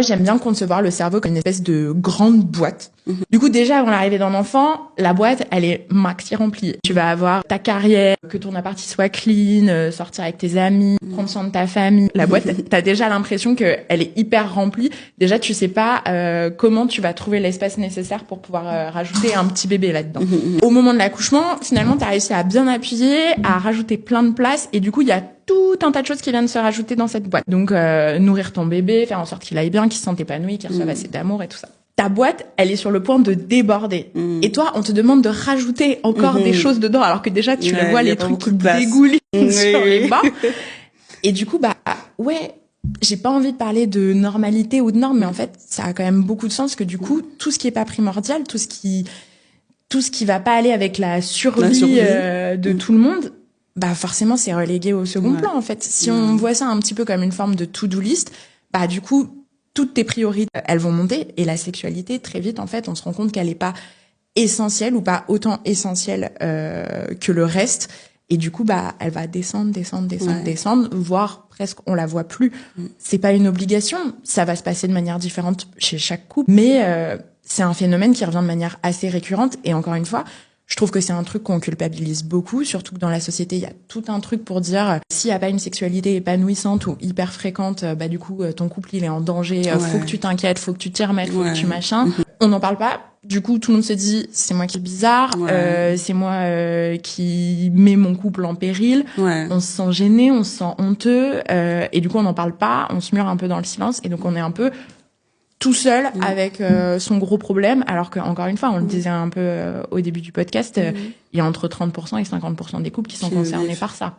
J'aime bien concevoir le cerveau comme une espèce de grande boîte. Du coup, déjà, avant l'arrivée d'un enfant, la boîte, elle est maxi remplie. Tu vas avoir ta carrière, que ton appart soit clean, sortir avec tes amis, prendre soin de ta famille. La boîte, t'as déjà l'impression qu'elle est hyper remplie. Déjà, tu sais pas comment tu vas trouver l'espace nécessaire pour pouvoir rajouter un petit bébé là-dedans. Au moment de l'accouchement, finalement, t'as réussi à bien appuyer, à rajouter plein de place, et du coup, il y a tout un tas de choses qui viennent se rajouter dans cette boîte. Donc, nourrir ton bébé, faire en sorte qu'il aille bien, qu'il se sente épanoui, qu'il reçoive assez d'amour et tout ça. Ta boîte, elle est sur le point de déborder. Et toi, on te demande de rajouter encore des choses dedans, alors que déjà, tu le vois, les trucs qui dégoulinent sur les bords. Et du coup, j'ai pas envie de parler de normalité ou de normes, mais en fait, ça a quand même beaucoup de sens que du coup, tout ce qui est pas primordial, tout ce qui va pas aller avec la survie. De tout le monde, forcément, c'est relégué au second plan, en fait. Si on voit ça un petit peu comme une forme de to-do list, du coup, toutes tes priorités, elles vont monter. Et la sexualité, très vite, en fait, on se rend compte qu'elle est pas essentielle ou pas autant essentielle que le reste. Et du coup, elle va descendre, voire presque on la voit plus. C'est pas une obligation, ça va se passer de manière différente chez chaque couple, mais c'est un phénomène qui revient de manière assez récurrente. Et encore une fois, je trouve que c'est un truc qu'on culpabilise beaucoup, surtout que dans la société, il y a tout un truc pour dire s'il y a pas une sexualité épanouissante ou hyper fréquente, du coup, ton couple, il est en danger, faut que tu t'inquiètes, faut que tu t'y remettes, faut que tu machin. On n'en parle pas. Du coup, tout le monde se dit, c'est moi qui est bizarre, c'est moi qui mets mon couple en péril. On se sent gêné, on se sent honteux, et du coup, on n'en parle pas, on se mure un peu dans le silence, et donc on est un peu tout seul avec son gros problème, alors que encore une fois, on le disait un peu au début du podcast, il y a entre 30% et 50% des couples qui sont concernés par ça.